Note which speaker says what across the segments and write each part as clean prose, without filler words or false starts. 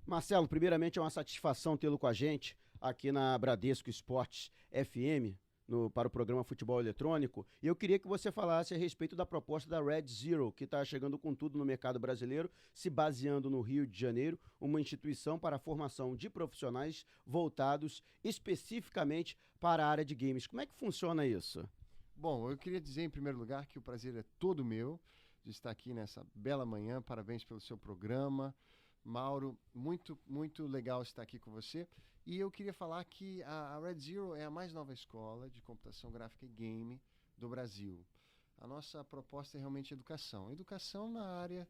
Speaker 1: Marcelo, primeiramente é uma satisfação tê-lo com a gente aqui na Bradesco Esportes FM, para o programa Futebol Eletrônico. E eu queria que você falasse a respeito da proposta da Red Zero, que está chegando com tudo no mercado brasileiro, se baseando no Rio de Janeiro, uma instituição para a formação de profissionais voltados especificamente para a área de games. Como é que funciona isso?
Speaker 2: Bom, eu queria dizer em primeiro lugar que o prazer é todo meu de estar aqui nessa bela manhã. Parabéns pelo seu programa. Mauro, muito legal estar aqui com você. E eu queria falar que a Red Zero é a mais nova escola de computação gráfica e game do Brasil. A nossa proposta é realmente educação. Educação na área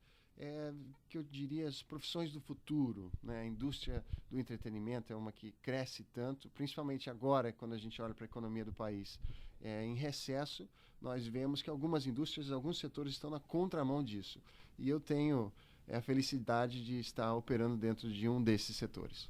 Speaker 2: que eu diria as profissões do futuro, né? A indústria do entretenimento é uma que cresce tanto, principalmente agora, quando a gente olha para a economia do país em recesso, nós vemos que algumas indústrias, alguns setores estão na contramão disso. E eu tenho a felicidade de estar operando dentro de um desses setores.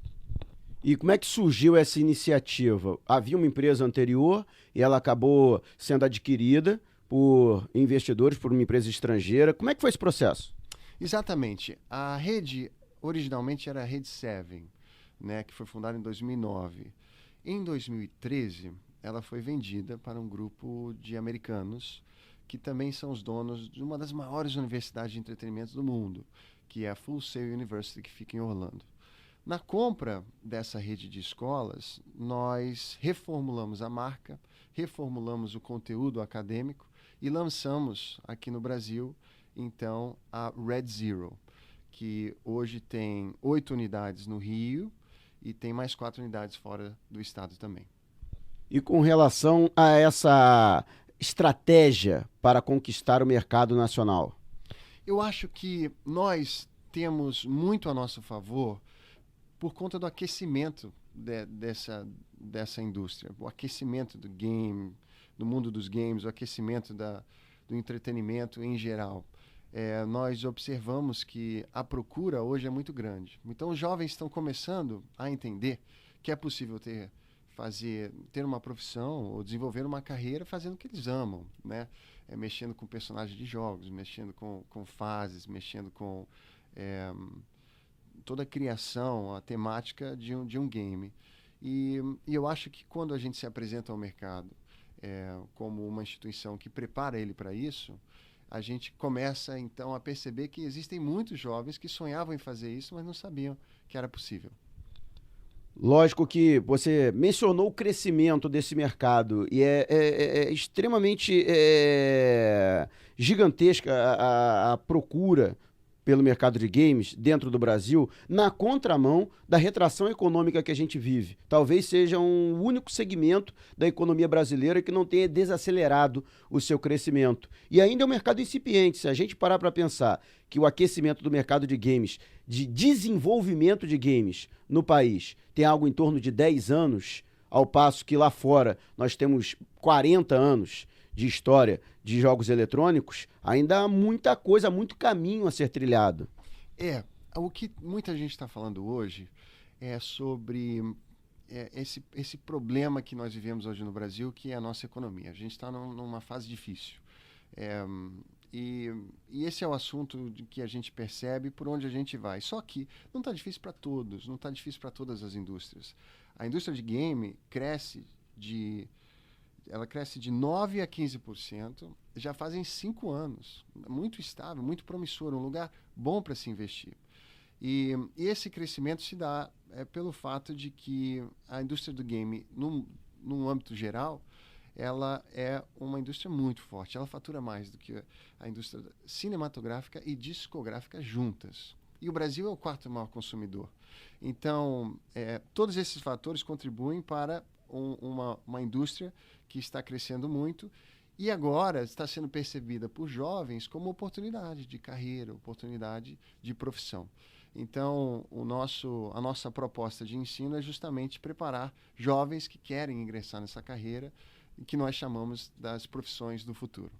Speaker 1: E como é que surgiu essa iniciativa? Havia uma empresa anterior e ela acabou sendo adquirida por investidores, por uma empresa estrangeira. Como é que foi esse processo?
Speaker 2: Exatamente. A rede, originalmente era a Rede Seven, né, que foi fundada em 2009. Em 2013, ela foi vendida para um grupo de americanos que também são os donos de uma das maiores universidades de entretenimento do mundo, que é a Full Sail University, que fica em Orlando. Na compra dessa rede de escolas, nós reformulamos a marca, reformulamos o conteúdo acadêmico e lançamos aqui no Brasil, então, a Red Zero, que hoje tem 8 unidades no Rio e tem mais 4 unidades fora do estado também.
Speaker 1: E com relação a essa estratégia para conquistar o mercado nacional?
Speaker 2: Eu acho que nós temos muito a nosso favor por conta do aquecimento dessa indústria, o aquecimento do game, do mundo dos games, o aquecimento do entretenimento em geral. Nós observamos que a procura hoje é muito grande. Então, os jovens estão começando a entender que é possível ter uma profissão ou desenvolver uma carreira fazendo o que eles amam, né? Mexendo com personagens de jogos, mexendo com fases, mexendo com toda a criação, a temática de um game. E eu acho que quando a gente se apresenta ao mercado como uma instituição que prepara ele para isso, a gente começa então a perceber que existem muitos jovens que sonhavam em fazer isso, mas não sabiam que era possível.
Speaker 1: Lógico que você mencionou o crescimento desse mercado e é extremamente gigantesca a procura pelo mercado de games dentro do Brasil, na contramão da retração econômica que a gente vive. Talvez seja um único segmento da economia brasileira que não tenha desacelerado o seu crescimento. E ainda é um mercado incipiente. Se a gente parar para pensar que o aquecimento do mercado de games, de desenvolvimento de games no país, tem algo em torno de 10 anos, ao passo que lá fora nós temos 40 anos de história de jogos eletrônicos, ainda há muita coisa, muito caminho a ser trilhado.
Speaker 2: O que muita gente está falando hoje é sobre esse problema que nós vivemos hoje no Brasil, que é a nossa economia. A gente está numa fase difícil. E esse é o assunto que a gente percebe por onde a gente vai. Só que não está difícil para todos, não está difícil para todas as indústrias. A indústria de game cresce de 9% a 15%, já fazem 5 anos. Muito estável, muito promissor, um lugar bom para se investir. E esse crescimento se dá pelo fato de que a indústria do game, num âmbito geral, ela é uma indústria muito forte. Ela fatura mais do que a indústria cinematográfica e discográfica juntas. E o Brasil é o 4º maior consumidor. Então, todos esses fatores contribuem para uma indústria que está crescendo muito e agora está sendo percebida por jovens como oportunidade de carreira, oportunidade de profissão. Então, a nossa proposta de ensino é justamente preparar jovens que querem ingressar nessa carreira, que nós chamamos das profissões do futuro.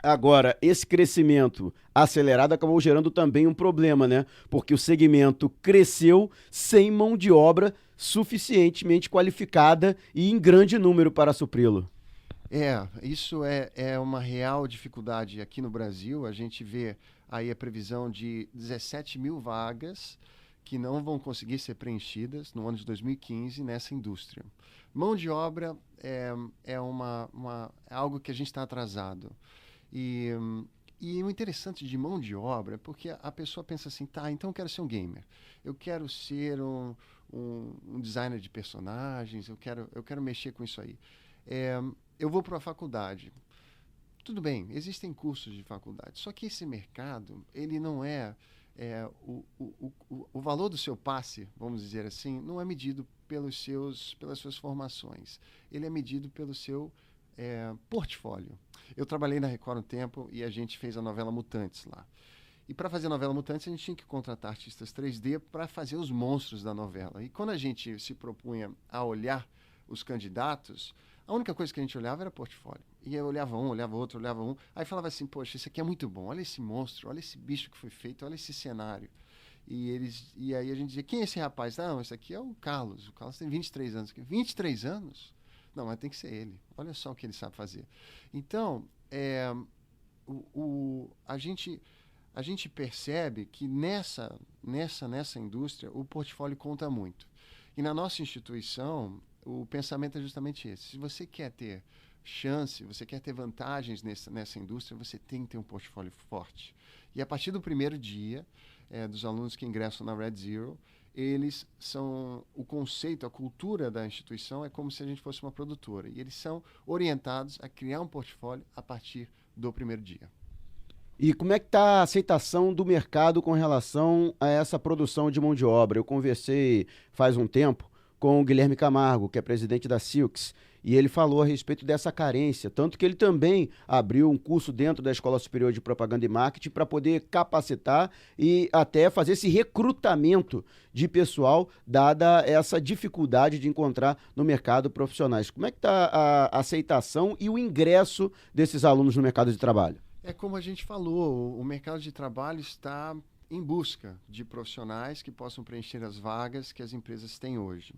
Speaker 1: Agora, esse crescimento acelerado acabou gerando também um problema, né? Porque o segmento cresceu sem mão de obra suficientemente qualificada e em grande número para supri-lo.
Speaker 2: Isso é uma real dificuldade aqui no Brasil. A gente vê aí a previsão de 17 mil vagas que não vão conseguir ser preenchidas no ano de 2015 nessa indústria. Mão de obra é algo que a gente está atrasado. E o interessante de mão de obra é porque a pessoa pensa assim, tá, então eu quero ser um gamer, eu quero ser um designer de personagens, eu quero mexer com isso aí. Eu vou para a faculdade. Tudo bem, existem cursos de faculdade, só que esse mercado, ele não o valor do seu passe, vamos dizer assim, não é medido pelas suas formações. Ele é medido pelo seu portfólio. Eu trabalhei na Record um tempo e a gente fez a novela Mutantes lá. E para fazer a novela Mutantes, a gente tinha que contratar artistas 3D para fazer os monstros da novela. E quando a gente se propunha a olhar os candidatos, a única coisa que a gente olhava era portfólio. E eu olhava um, olhava outro, olhava um. Aí falava assim, poxa, isso aqui é muito bom. Olha esse monstro, olha esse bicho que foi feito, olha esse cenário. E aí a gente dizia, quem é esse rapaz? Não, esse aqui é o Carlos. O Carlos tem 23 anos. 23 anos? Não, mas tem que ser ele. Olha só o que ele sabe fazer. Então, a gente percebe que nessa indústria o portfólio conta muito. E na nossa instituição, o pensamento é justamente esse. Se você quer ter chance, você quer ter vantagens nessa indústria, você tem que ter um portfólio forte. E a partir do primeiro dia, dos alunos que ingressam na Red Zero, eles são, o conceito, a cultura da instituição é como se a gente fosse uma produtora. E eles são orientados a criar um portfólio a partir do primeiro dia.
Speaker 1: E como é que está a aceitação do mercado com relação a essa produção de mão de obra? Eu conversei faz um tempo com o Guilherme Camargo, que é presidente da Silks, e ele falou a respeito dessa carência, tanto que ele também abriu um curso dentro da Escola Superior de Propaganda e Marketing para poder capacitar e até fazer esse recrutamento de pessoal, dada essa dificuldade de encontrar no mercado profissionais. Como é que está a aceitação e o ingresso desses alunos no mercado de trabalho?
Speaker 2: É como a gente falou, o mercado de trabalho está em busca de profissionais que possam preencher as vagas que as empresas têm hoje.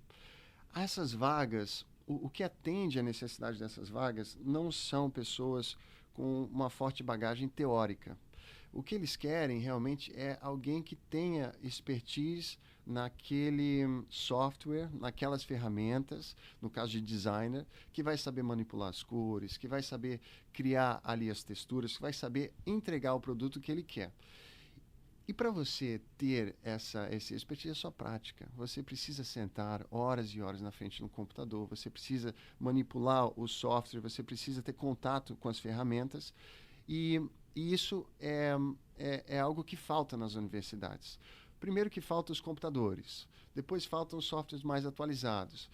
Speaker 2: Essas vagas, o que atende à necessidade dessas vagas não são pessoas com uma forte bagagem teórica. O que eles querem realmente é alguém que tenha expertise naquele software, naquelas ferramentas, no caso de designer, que vai saber manipular as cores, que vai saber criar ali as texturas, que vai saber entregar o produto que ele quer. E para você ter essa expertise, é só prática. Você precisa sentar horas e horas na frente do computador, você precisa manipular o software, você precisa ter contato com as ferramentas. E isso é algo que falta nas universidades. Primeiro que faltam os computadores, depois faltam os softwares mais atualizados.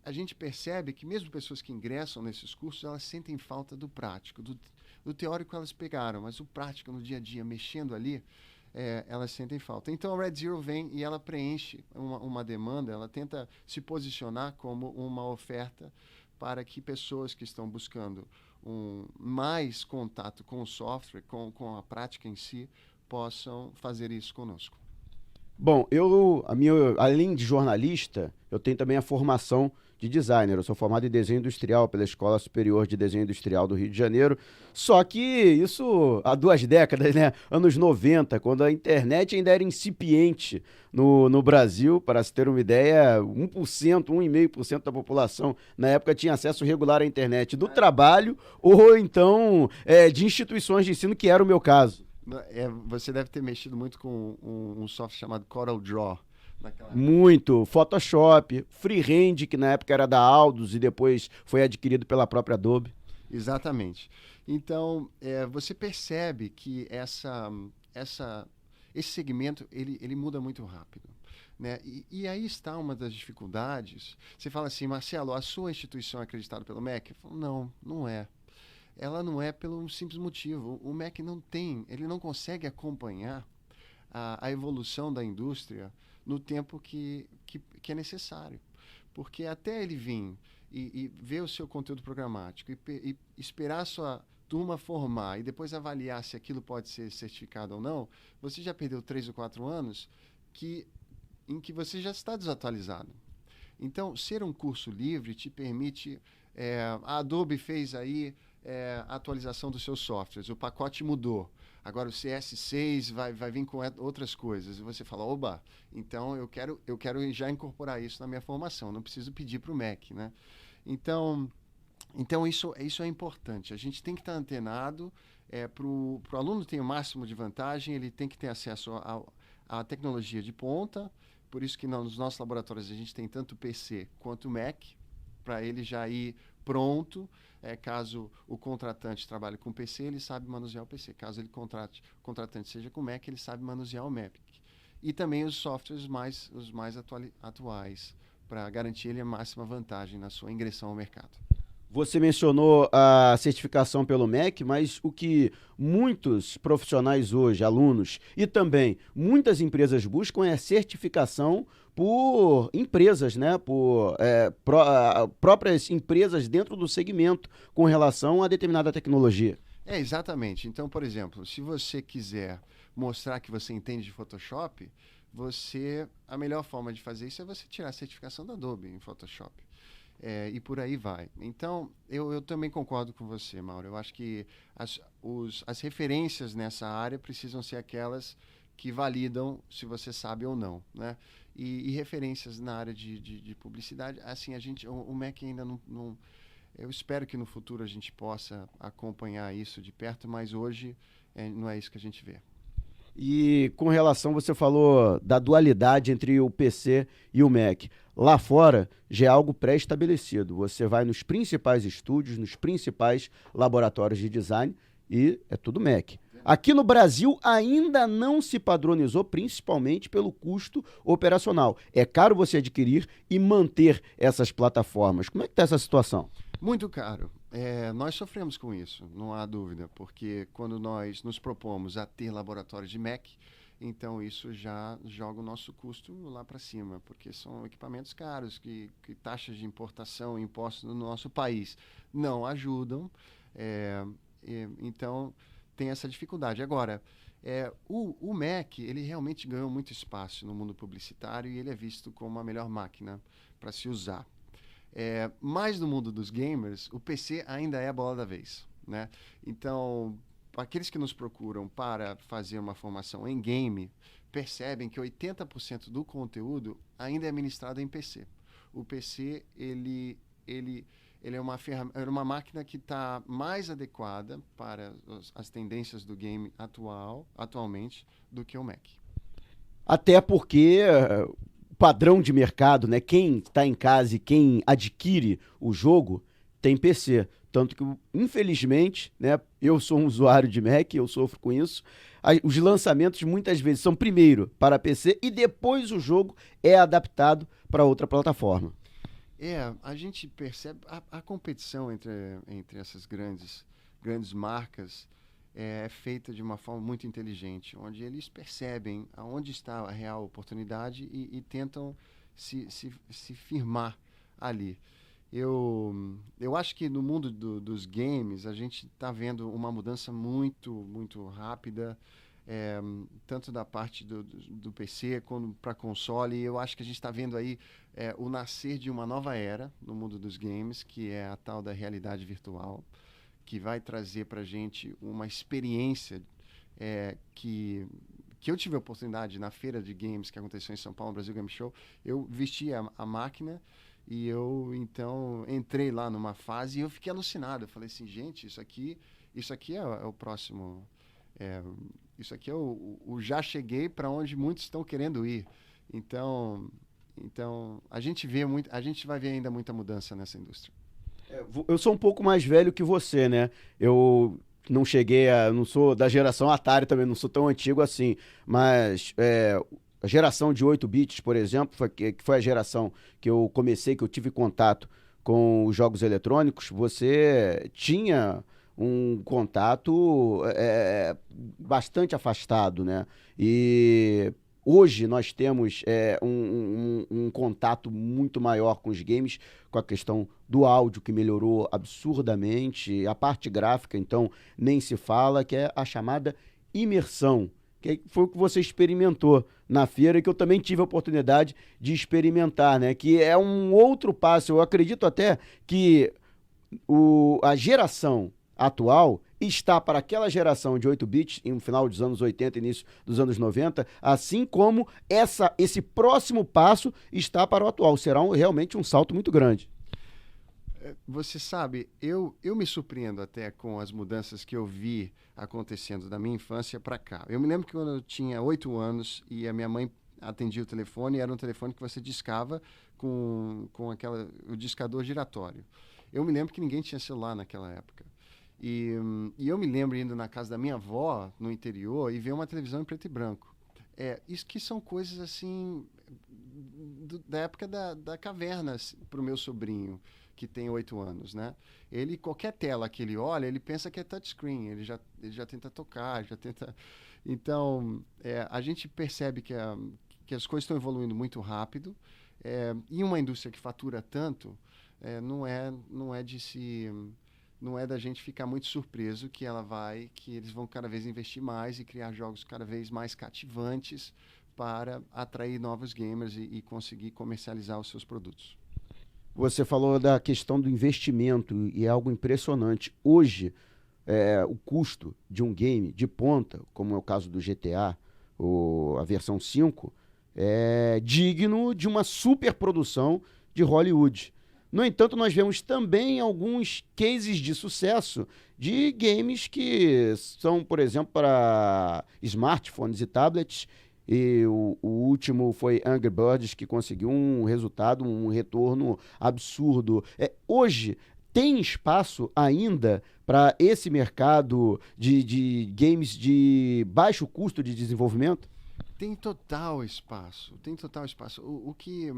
Speaker 2: A gente percebe que mesmo pessoas que ingressam nesses cursos, elas sentem falta do prático, do teórico elas pegaram, mas o prático no dia a dia, mexendo ali, elas sentem falta. Então a Red Zero vem e ela preenche uma demanda, ela tenta se posicionar como uma oferta para que pessoas que estão buscando mais contato com o software, com a prática em si, possam fazer isso conosco.
Speaker 1: Bom, além de jornalista, eu tenho também a formação de designer. Eu sou formado em desenho industrial pela Escola Superior de Desenho Industrial do Rio de Janeiro. Só que isso há 2 décadas, né? Anos 90, quando a internet ainda era incipiente no Brasil. Para se ter uma ideia, 1%, 1,5% da população na época tinha acesso regular à internet do trabalho ou então de instituições de ensino, que era o meu caso.
Speaker 2: Você deve ter mexido muito com um software chamado CorelDRAW.
Speaker 1: Muito. Photoshop, Freehand, que na época era da Aldus e depois foi adquirido pela própria Adobe.
Speaker 2: Exatamente. Então, você percebe que esse segmento ele muda muito rápido. Né? E aí está uma das dificuldades. Você fala assim, Marcelo, a sua instituição é acreditada pelo MEC? Eu falo, não, não é. Ela não é pelo simples motivo. O MEC ele não consegue acompanhar a evolução da indústria no tempo que é necessário. Porque até ele vir e ver o seu conteúdo programático e esperar a sua turma formar e depois avaliar se aquilo pode ser certificado ou não, você já perdeu 3 ou 4 anos em que você já está desatualizado. Então, ser um curso livre te permite... a Adobe fez aí a atualização dos seus softwares, o pacote mudou. Agora o CS6 vai vir com outras coisas. E você fala, oba, então eu quero já incorporar isso na minha formação, não preciso pedir para o MEC, né? Então isso é importante. A gente tem que estar antenado, para o aluno ter o máximo de vantagem, ele tem que ter acesso à tecnologia de ponta, por isso que nos nossos laboratórios a gente tem tanto o PC quanto o Mac, para ele já ir pronto. Caso o contratante trabalhe com PC, ele sabe manusear o PC. Caso o contratante seja com Mac, ele sabe manusear o Mac. E também os softwares os mais atuais, para garantir ele a máxima vantagem na sua ingressão ao mercado.
Speaker 1: Você mencionou a certificação pelo MEC, mas o que muitos profissionais hoje, alunos, e também muitas empresas buscam é a certificação por empresas, né? Por próprias empresas dentro do segmento com relação a determinada tecnologia.
Speaker 2: Exatamente. Então, por exemplo, se você quiser mostrar que você entende de Photoshop, a melhor forma de fazer isso é você tirar a certificação da Adobe em Photoshop. E por aí vai. Então, eu também concordo com você, Mauro. Eu acho que as referências nessa área precisam ser aquelas que validam se você sabe ou não, né? E referências na área de publicidade, assim, o MEC ainda não... Eu espero que no futuro a gente possa acompanhar isso de perto, mas hoje não é isso que a gente vê.
Speaker 1: E com relação, você falou da dualidade entre o PC e o Mac. Lá fora já é algo pré-estabelecido. Você vai nos principais estúdios, nos principais laboratórios de design e é tudo Mac. Aqui no Brasil ainda não se padronizou, principalmente pelo custo operacional. É caro você adquirir e manter essas plataformas. Como é que está essa situação?
Speaker 2: Muito caro. Nós sofremos com isso, não há dúvida, porque quando nós nos propomos a ter laboratórios de Mac, então isso já joga o nosso custo lá para cima, porque são equipamentos caros, que taxas de importação e impostos no nosso país não ajudam, então tem essa dificuldade. Agora, o Mac, ele realmente ganhou muito espaço no mundo publicitário e ele é visto como a melhor máquina para se usar. Mas no mundo dos gamers, o PC ainda é a bola da vez, né? Então, aqueles que nos procuram para fazer uma formação em game percebem que 80% do conteúdo ainda é ministrado em PC. O PC ele é uma máquina que está mais adequada para as tendências do game atualmente do que o Mac.
Speaker 1: Até porque padrão de mercado, né? Quem está em casa e quem adquire o jogo tem PC. Tanto que, infelizmente, né, eu sou um usuário de Mac, eu sofro com isso. Os lançamentos muitas vezes são primeiro para PC e depois o jogo é adaptado para outra plataforma.
Speaker 2: A gente percebe a competição entre essas grandes marcas é feita de uma forma muito inteligente, onde eles percebem aonde está a real oportunidade e tentam se firmar ali. Eu acho que no mundo dos games a gente está vendo uma mudança muito, muito rápida, tanto da parte do PC quanto para console. Eu acho que a gente está vendo aí o nascer de uma nova era no mundo dos games, que é a tal da realidade virtual, que vai trazer para a gente uma experiência que eu tive a oportunidade na feira de games que aconteceu em São Paulo, no Brasil Game Show. Eu vesti a máquina e eu, então, entrei lá numa fase e eu fiquei alucinado. Eu falei assim, gente, isso aqui é o próximo... isso aqui é o já cheguei para onde muitos estão querendo ir. Então a gente vai ver ainda muita mudança nessa indústria.
Speaker 1: Eu sou um pouco mais velho que você, né? Eu não sou da geração Atari também, não sou tão antigo assim, mas a geração de 8 bits, por exemplo, que foi a geração que eu comecei, que eu tive contato com os jogos eletrônicos, você tinha um contato bastante afastado, né? E hoje nós temos um contato muito maior com os games, com a questão do áudio, que melhorou absurdamente, a parte gráfica, então, nem se fala, que é a chamada imersão, que foi o que você experimentou na feira e que eu também tive a oportunidade de experimentar, né? Que é um outro passo. Eu acredito até que a geração atual está para aquela geração de 8 bits, no final dos anos 80, início dos anos 90, assim como esse próximo passo está para o atual. Será realmente um salto muito grande.
Speaker 2: Você sabe, eu me surpreendo até com as mudanças que eu vi acontecendo da minha infância para cá. Eu me lembro que quando eu tinha 8 anos e a minha mãe atendia o telefone, era um telefone que você discava com o discador giratório. Eu me lembro que ninguém tinha celular naquela época. E eu me lembro indo na casa da minha avó, no interior, e ver uma televisão em preto e branco. Isso que são coisas assim da época da caverna para o meu sobrinho, que tem 8 anos, né? Qualquer tela que ele olha, ele pensa que é touchscreen, ele já tenta tocar, já tenta... Então, a gente percebe que as coisas estão evoluindo muito rápido, e uma indústria que fatura tanto, não é da gente ficar muito surpreso que eles vão cada vez investir mais e criar jogos cada vez mais cativantes para atrair novos gamers e conseguir comercializar os seus produtos.
Speaker 1: Você falou da questão do investimento e é algo impressionante. Hoje, o custo de um game de ponta, como é o caso do GTA, a versão 5, é digno de uma superprodução de Hollywood. No entanto, nós vemos também alguns cases de sucesso de games que são, por exemplo, para smartphones e tablets. E o último foi Angry Birds, que conseguiu um resultado, um retorno absurdo. Hoje, tem espaço ainda para esse mercado de games de baixo custo de desenvolvimento?
Speaker 2: Tem total espaço, tem total espaço. O que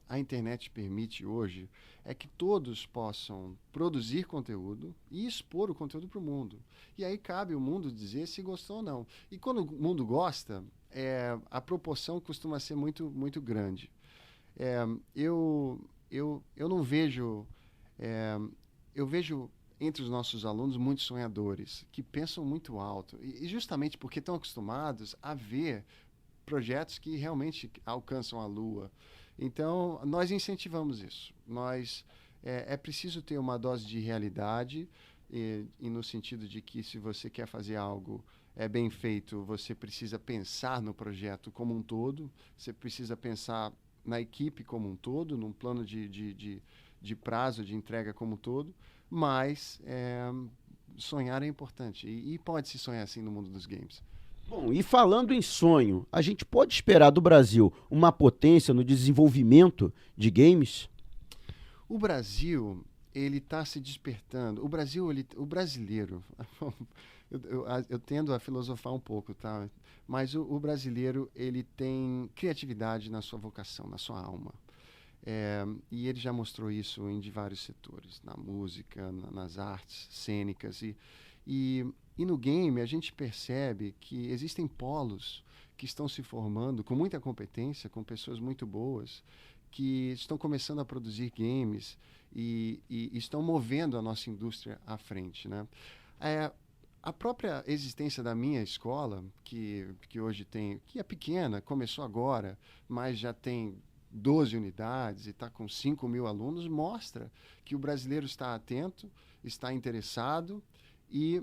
Speaker 2: a internet permite hoje é que todos possam produzir conteúdo e expor o conteúdo para o mundo. E aí cabe o mundo dizer se gostou ou não. E quando o mundo gosta, a proporção costuma ser muito, muito grande. Eu não vejo... eu vejo entre os nossos alunos muitos sonhadores que pensam muito alto. E justamente porque estão acostumados a ver projetos que realmente alcançam a Lua. Então, nós incentivamos isso. É preciso ter uma dose de realidade, e no sentido de que se você quer fazer algo bem feito, você precisa pensar no projeto como um todo, você precisa pensar na equipe como um todo, num plano de prazo de entrega como um todo, mas sonhar é importante. E pode-se sonhar assim no mundo dos games.
Speaker 1: Bom, e falando em sonho, a gente pode esperar do Brasil uma potência no desenvolvimento de games?
Speaker 2: O Brasil, ele está se despertando. O brasileiro, eu tendo a filosofar um pouco, tá? Mas o brasileiro, ele tem criatividade na sua vocação, na sua alma. E ele já mostrou isso em vários setores, na música, nas artes cênicas. E no game a gente percebe que existem polos que estão se formando com muita competência, com pessoas muito boas, que estão começando a produzir games e estão movendo a nossa indústria à frente, né? A própria existência da minha escola, que hoje que é pequena, começou agora, mas já tem 12 unidades e está com 5.000 alunos, mostra que o brasileiro está atento, está interessado e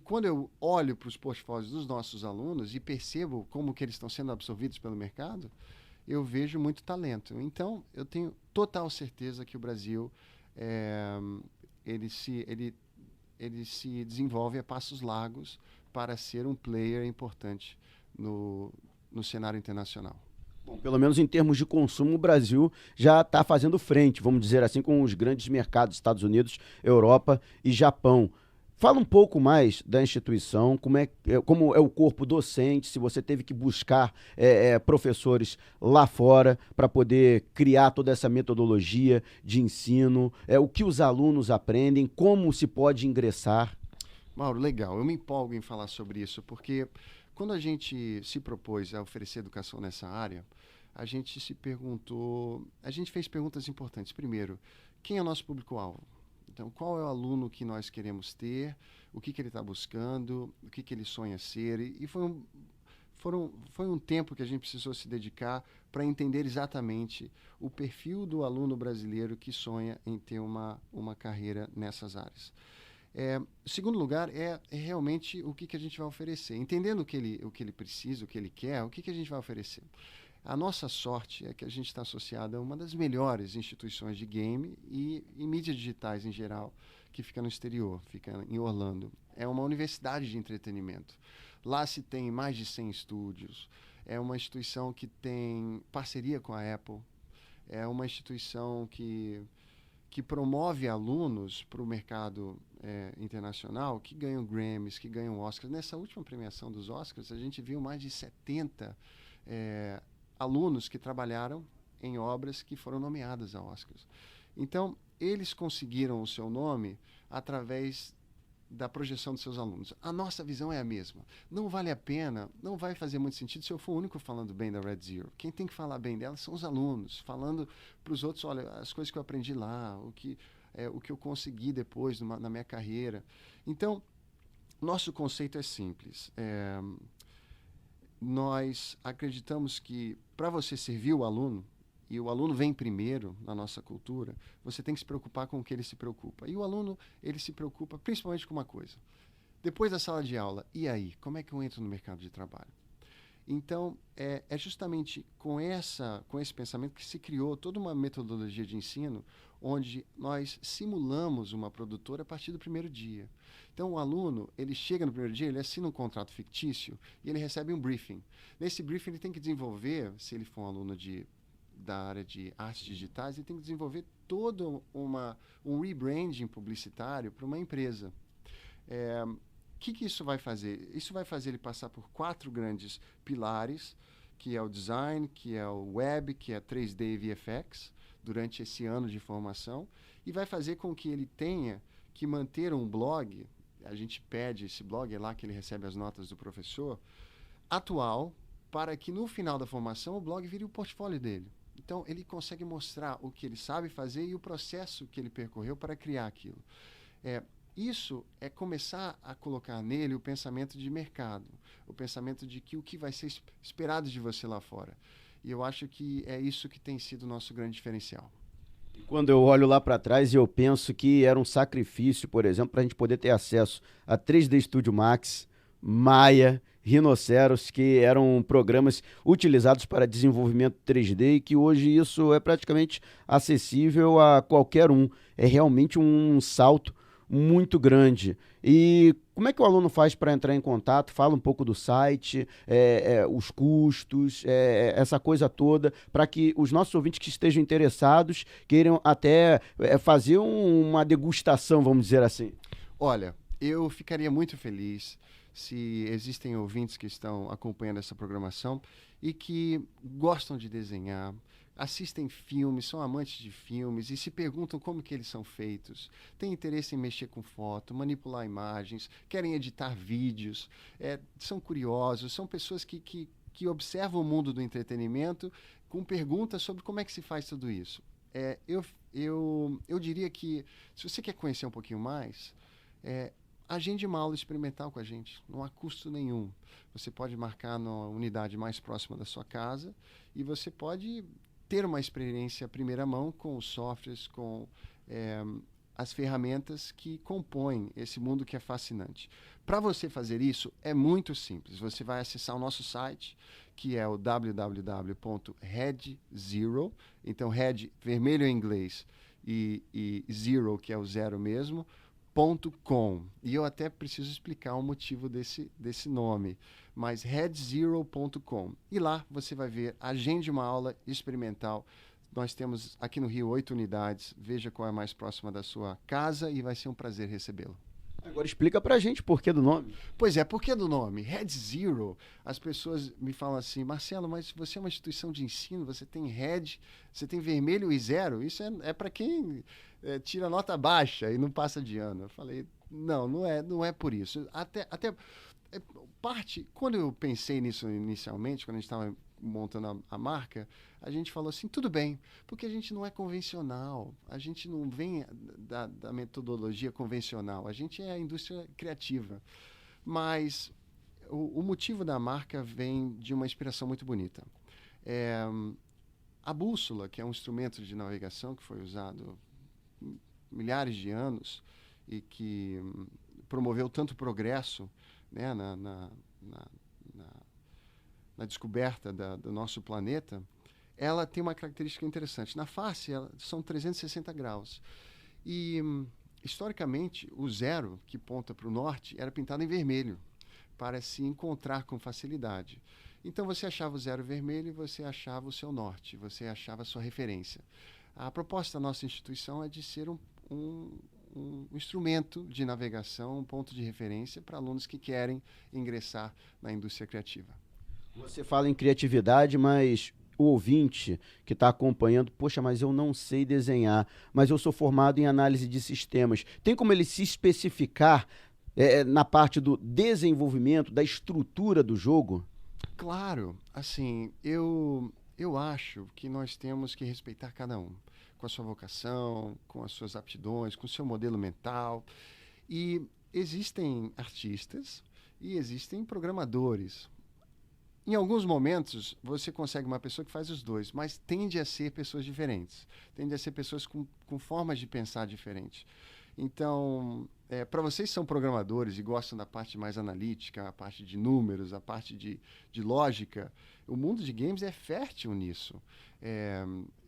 Speaker 2: quando eu olho para os portfólios dos nossos alunos e percebo como que eles estão sendo absorvidos pelo mercado, eu vejo muito talento. Então, eu tenho total certeza que o Brasil ele se desenvolve a passos largos para ser um player importante no cenário internacional.
Speaker 1: Bom, pelo menos em termos de consumo, o Brasil já está fazendo frente, vamos dizer assim, com os grandes mercados, Estados Unidos, Europa e Japão. Fala um pouco mais da instituição, como é o corpo docente, se você teve que buscar professores lá fora para poder criar toda essa metodologia de ensino, o que os alunos aprendem, como se pode ingressar.
Speaker 2: Mauro, legal. Eu me empolgo em falar sobre isso, porque quando a gente se propôs a oferecer educação nessa área, a gente fez perguntas importantes. Primeiro, quem é o nosso público-alvo? Então, qual é o aluno que nós queremos ter, o que ele está buscando, o que ele sonha ser. E foi um tempo que a gente precisou se dedicar para entender exatamente o perfil do aluno brasileiro que sonha em ter uma carreira nessas áreas. O segundo lugar é realmente o que a gente vai oferecer. Entendendo o que ele precisa, o que ele quer, o que a gente vai oferecer. A nossa sorte é que a gente está associado a uma das melhores instituições de game e mídias digitais em geral, que fica no exterior, fica em Orlando. É uma universidade de entretenimento. Lá se tem mais de 100 estúdios. É uma instituição que tem parceria com a Apple. É uma instituição que promove alunos para o mercado internacional, que ganham Grammys, que ganham Oscars. Nessa última premiação dos Oscars, a gente viu mais de 70 alunos que trabalharam em obras que foram nomeadas a Oscars. Então, eles conseguiram o seu nome através da projeção dos seus alunos. A nossa visão é a mesma. Não vale a pena, não vai fazer muito sentido se eu for o único falando bem da Red Zero. Quem tem que falar bem dela são os alunos, falando para os outros, olha, as coisas que eu aprendi lá, o que eu consegui depois na minha carreira. Então, nosso conceito é simples. Nós acreditamos que para você servir o aluno, e o aluno vem primeiro na nossa cultura, você tem que se preocupar com o que ele se preocupa. E o aluno, ele se preocupa principalmente com uma coisa. Depois da sala de aula, e aí? Como é que eu entro no mercado de trabalho? Então, é justamente com esse pensamento que se criou toda uma metodologia de ensino onde nós simulamos uma produtora a partir do primeiro dia. Então, o aluno, ele chega no primeiro dia, ele assina um contrato fictício e ele recebe um briefing. Nesse briefing, ele tem que desenvolver, se ele for um aluno da área de artes digitais, ele tem que desenvolver todo um rebranding publicitário para uma empresa. O que isso vai fazer? Isso vai fazer ele passar por 4 grandes pilares, que é o design, que é o web, que é 3D e VFX, durante esse ano de formação, e vai fazer com que ele tenha que manter um blog, a gente pede esse blog, é lá que ele recebe as notas do professor, atual, para que no final da formação o blog vire o portfólio dele. Então, ele consegue mostrar o que ele sabe fazer e o processo que ele percorreu para criar aquilo. Isso é começar a colocar nele o pensamento de mercado, o pensamento de que o que vai ser esperado de você lá fora. E eu acho que é isso que tem sido o nosso grande diferencial.
Speaker 1: Quando eu olho lá para trás, eu penso que era um sacrifício, por exemplo, para a gente poder ter acesso a 3D Studio Max, Maya, Rhinoceros, que eram programas utilizados para desenvolvimento 3D e que hoje isso é praticamente acessível a qualquer um. É realmente um salto muito grande. E como é que o aluno faz para entrar em contato? Fala um pouco do site, os custos, essa coisa toda, para que os nossos ouvintes que estejam interessados queiram até fazer uma degustação, vamos dizer assim.
Speaker 2: Olha, eu ficaria muito feliz se existem ouvintes que estão acompanhando essa programação e que gostam de desenhar, assistem filmes, são amantes de filmes e se perguntam como que eles são feitos, têm interesse em mexer com foto, manipular imagens, querem editar vídeos, são curiosos, são pessoas que observam o mundo do entretenimento com perguntas sobre como é que se faz tudo isso. Eu diria que, se você quer conhecer um pouquinho mais, agende uma aula experimental com a gente, não há custo nenhum. Você pode marcar na unidade mais próxima da sua casa e você pode ter uma experiência à primeira mão com os softwares, com as ferramentas que compõem esse mundo que é fascinante. Para você fazer isso, é muito simples. Você vai acessar o nosso site, que é o www.redzero, então Red, vermelho em inglês, e Zero, que é o zero mesmo, .com. E eu até preciso explicar o motivo desse nome, mas redzero.com. E lá você vai ver, agende uma aula experimental. Nós temos aqui no Rio 8 unidades, veja qual é a mais próxima da sua casa e vai ser um prazer recebê-lo.
Speaker 1: Agora explica pra gente por que do nome.
Speaker 2: Pois é, por que do nome? Red Zero. As pessoas me falam assim, Marcelo, mas você é uma instituição de ensino, você tem Red, você tem vermelho e zero. Isso é para quem tira nota baixa e não passa de ano. Eu falei, não é por isso. Até quando eu pensei nisso inicialmente, quando a gente estava montando a marca, a gente falou assim, tudo bem, porque a gente não é convencional, a gente não vem da metodologia convencional, a gente é a indústria criativa. Mas o motivo da marca vem de uma inspiração muito bonita. A bússola, que é um instrumento de navegação que foi usado milhares de anos, e que promoveu tanto progresso, né, na descoberta do nosso planeta, ela tem uma característica interessante. Na face, são 360 graus. E, historicamente, o zero, que ponta para o norte, era pintado em vermelho, para se encontrar com facilidade. Então, você achava o zero vermelho e você achava o seu norte, você achava a sua referência. A proposta da nossa instituição é de ser um instrumento de navegação, um ponto de referência para alunos que querem ingressar na indústria criativa.
Speaker 1: Você fala em criatividade, mas o ouvinte que está acompanhando, poxa, mas eu não sei desenhar, mas eu sou formado em análise de sistemas. Tem como ele se especificar na parte do desenvolvimento, da estrutura do jogo?
Speaker 2: Claro, assim, eu acho que nós temos que respeitar cada um, com a sua vocação, com as suas aptidões, com o seu modelo mental. E existem artistas e existem programadores. Em alguns momentos, você consegue uma pessoa que faz os dois, mas tende a ser pessoas diferentes. Tende a ser pessoas com formas de pensar diferentes. Então, para vocês que são programadores e gostam da parte mais analítica, a parte de números, a parte de lógica, o mundo de games é fértil nisso.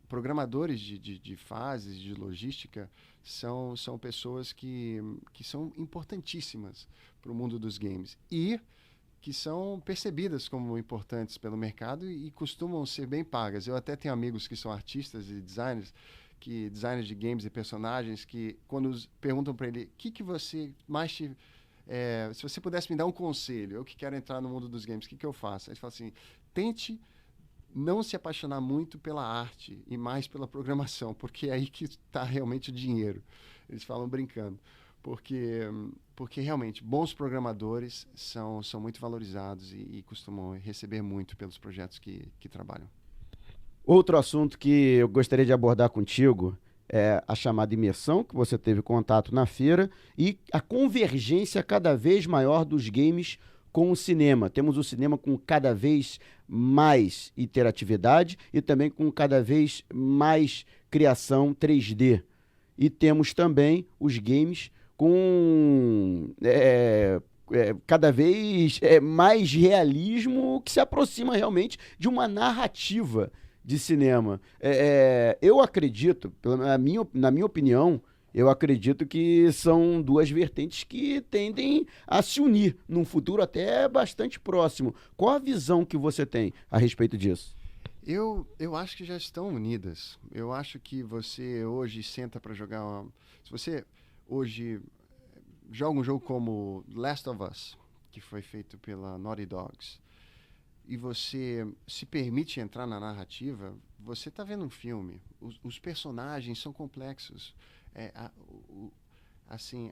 Speaker 2: Programadores de fases, de logística, são pessoas que são importantíssimas para o mundo dos games. E que são percebidas como importantes pelo mercado e costumam ser bem pagas. Eu até tenho amigos que são artistas e designers de games e personagens, que quando perguntam para ele, o que você mais se você pudesse me dar um conselho, eu que quero entrar no mundo dos games, o que eu faço? Ele fala assim, tente não se apaixonar muito pela arte e mais pela programação, porque é aí que está realmente o dinheiro. Eles falam brincando. Porque realmente bons programadores são muito valorizados e costumam receber muito pelos projetos que trabalham.
Speaker 1: Outro assunto que eu gostaria de abordar contigo é a chamada imersão, que você teve contato na feira, e a convergência cada vez maior dos games com o cinema. Temos o cinema com cada vez mais interatividade e também com cada vez mais criação 3D. E temos também os games com cada vez mais realismo, que se aproxima realmente de uma narrativa de cinema. Eu acredito, na minha opinião, eu acredito que são duas vertentes que tendem a se unir num futuro até bastante próximo. Qual a visão que você tem a respeito disso?
Speaker 2: Eu acho que já estão unidas. Eu acho que você hoje senta para jogar se você hoje joga um jogo como Last of Us, que foi feito pela Naughty Dogs, e você se permite entrar na narrativa, você está vendo um filme. Os personagens são complexos.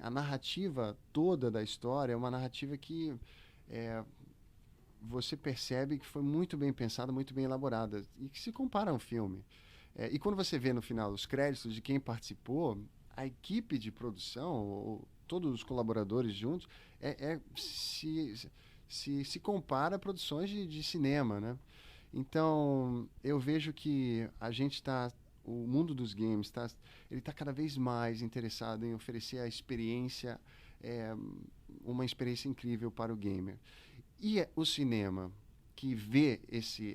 Speaker 2: A narrativa toda da história é uma narrativa que você percebe que foi muito bem pensada, muito bem elaborada, e que se compara a um filme. E quando você vê no final os créditos de quem participou, a equipe de produção, todos os colaboradores juntos, se compara a produções de cinema, né? Então, eu vejo que o mundo dos games ele está cada vez mais interessado em oferecer a experiência, uma experiência incrível para o gamer. E o cinema, que vê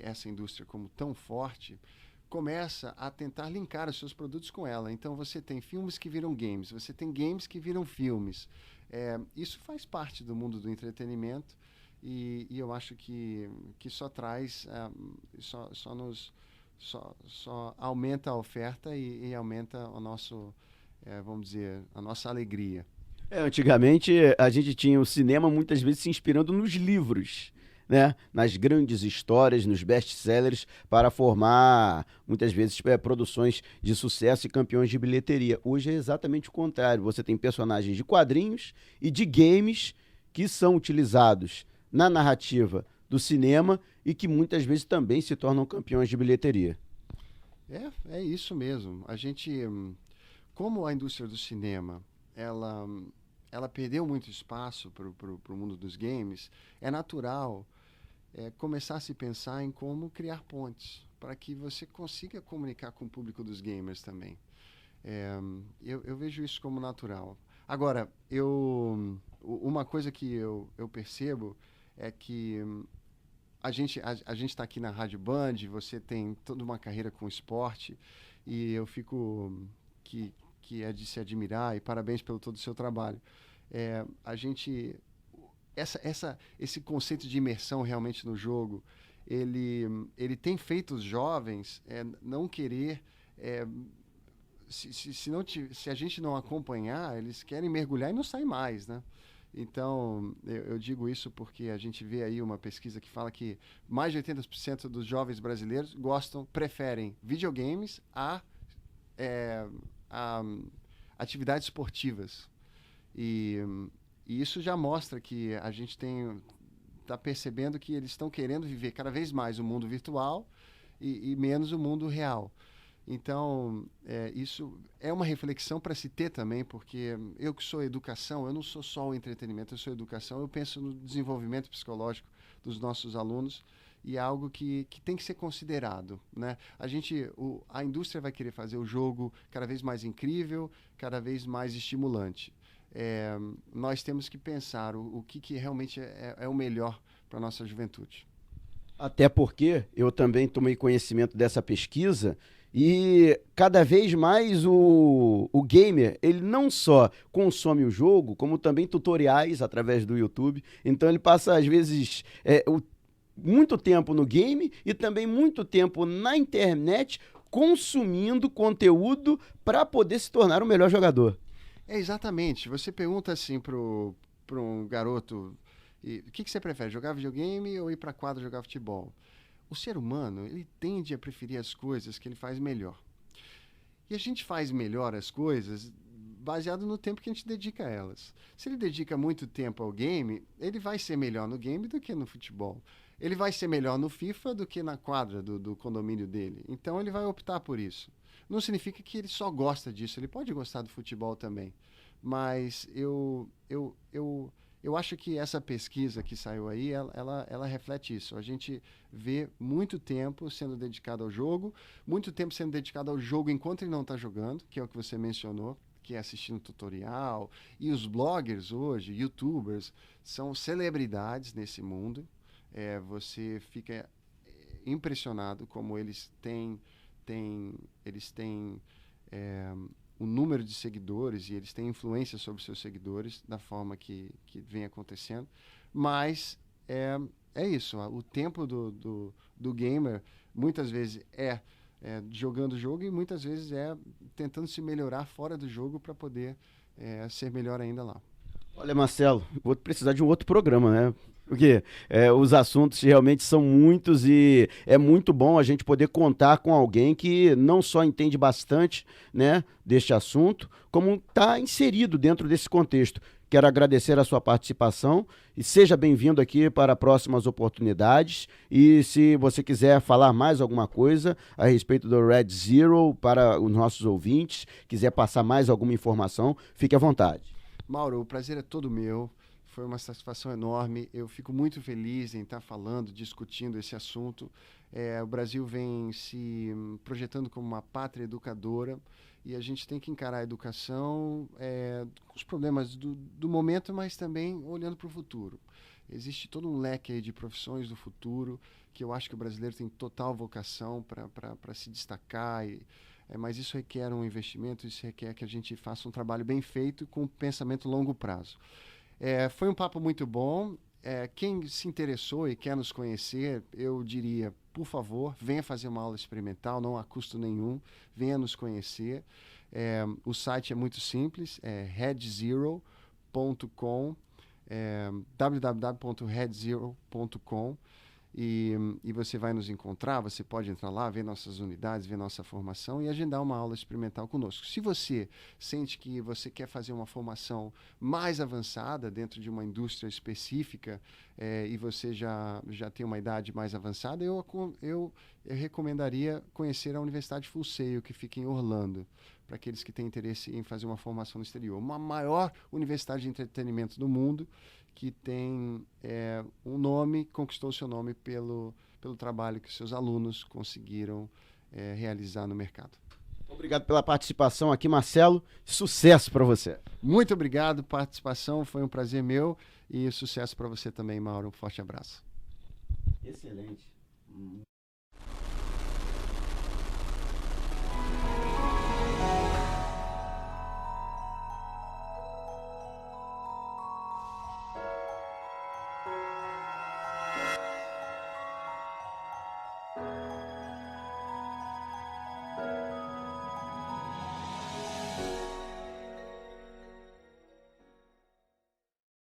Speaker 2: essa indústria como tão forte, começa a tentar linkar os seus produtos com ela. Então você tem filmes que viram games, você tem games que viram filmes. Isso faz parte do mundo do entretenimento e eu acho que só traz, só aumenta a oferta e aumenta o nosso, vamos dizer, a nossa alegria.
Speaker 1: Antigamente a gente tinha o cinema muitas vezes se inspirando nos livros, né? Nas grandes histórias, nos best-sellers, para formar, muitas vezes, produções de sucesso e campeões de bilheteria. Hoje é exatamente o contrário. Você tem personagens de quadrinhos e de games que são utilizados na narrativa do cinema e que muitas vezes também se tornam campeões de bilheteria.
Speaker 2: É isso mesmo. Como a indústria do cinema, ela perdeu muito espaço para o mundo dos games, é natural começar a se pensar em como criar pontes para que você consiga comunicar com o público dos gamers também. Eu vejo isso como natural. Agora, uma coisa que eu percebo é que a gente está aqui na Rádio Band, você tem toda uma carreira com esporte, e eu fico que é de se admirar, e parabéns pelo todo o seu trabalho. A gente esse conceito de imersão realmente no jogo, ele tem feito os jovens não querer se a gente não acompanhar, eles querem mergulhar e não saem mais, né? Então, eu digo isso porque a gente vê aí uma pesquisa que fala que mais de 80% dos jovens brasileiros preferem videogames a atividades esportivas. E, e isso já mostra que a gente está percebendo que eles estão querendo viver cada vez mais o mundo virtual e menos o mundo real. Então, isso é uma reflexão para se ter também, porque eu que sou educação, eu não sou só o entretenimento, eu sou educação, eu penso no desenvolvimento psicológico dos nossos alunos, e é algo que tem que ser considerado, né? A indústria vai querer fazer o jogo cada vez mais incrível, cada vez mais estimulante. Nós temos que pensar o que realmente é o melhor para a nossa juventude.
Speaker 1: Até porque eu também tomei conhecimento dessa pesquisa e cada vez mais o gamer, ele não só consome o jogo, como também tutoriais através do YouTube. Então ele passa, às vezes, muito tempo no game e também muito tempo na internet consumindo conteúdo para poder se tornar um melhor jogador.
Speaker 2: Exatamente. Você pergunta assim para um garoto, o que você prefere, jogar videogame ou ir para a quadra jogar futebol? O ser humano, ele tende a preferir as coisas que ele faz melhor. E a gente faz melhor as coisas baseado no tempo que a gente dedica a elas. Se ele dedica muito tempo ao game, ele vai ser melhor no game do que no futebol. Ele vai ser melhor no FIFA do que na quadra do condomínio dele. Então ele vai optar por isso. Não significa que ele só gosta disso, ele pode gostar do futebol também. Mas eu acho que essa pesquisa que saiu aí, ela reflete isso. A gente vê muito tempo sendo dedicado ao jogo, muito tempo sendo dedicado ao jogo enquanto ele não está jogando, que é o que você mencionou, que é assistindo tutorial. E os bloggers hoje, youtubers, são celebridades nesse mundo. Você fica impressionado como eles têm um número de seguidores, e eles têm influência sobre seus seguidores da forma que vem acontecendo. Mas é isso, o tempo do gamer muitas vezes jogando o jogo, e muitas vezes tentando se melhorar fora do jogo para poder ser melhor ainda lá.
Speaker 1: Olha, Marcelo, vou precisar de um outro programa, né? Porque os assuntos realmente são muitos e é muito bom a gente poder contar com alguém que não só entende bastante, né, deste assunto, como está inserido dentro desse contexto. Quero agradecer a sua participação e seja bem-vindo aqui para próximas oportunidades. E se você quiser falar mais alguma coisa a respeito do Red Zero para os nossos ouvintes, quiser passar mais alguma informação, fique à vontade.
Speaker 2: Mauro, o prazer é todo meu. Foi uma satisfação enorme. Eu fico muito feliz em estar falando, discutindo esse assunto. O Brasil vem se projetando como uma pátria educadora, e a gente tem que encarar a educação com os problemas do momento, mas também olhando para o futuro. Existe todo um leque aí de profissões do futuro que eu acho que o brasileiro tem total vocação para se destacar. Mas isso requer um investimento, isso requer que a gente faça um trabalho bem feito com pensamento a longo prazo. Foi um papo muito bom. Quem se interessou e quer nos conhecer, eu diria, por favor, venha fazer uma aula experimental, não há custo nenhum, venha nos conhecer. O site é muito simples, é redzero.com, www.redzero.com. E você vai nos encontrar, você pode entrar lá, ver nossas unidades, ver nossa formação e agendar uma aula experimental conosco. Se você sente que você quer fazer uma formação mais avançada dentro de uma indústria específica, e você já tem uma idade mais avançada, eu recomendaria conhecer a Universidade Full Sail, que fica em Orlando, para aqueles que têm interesse em fazer uma formação no exterior. Uma maior universidade de entretenimento do mundo, que tem um nome, conquistou seu nome pelo trabalho que seus alunos conseguiram realizar no mercado.
Speaker 1: Obrigado pela participação aqui, Marcelo. Sucesso para você.
Speaker 2: Muito obrigado, participação, foi um prazer meu e sucesso para você também, Mauro. Um forte abraço.
Speaker 1: Excelente.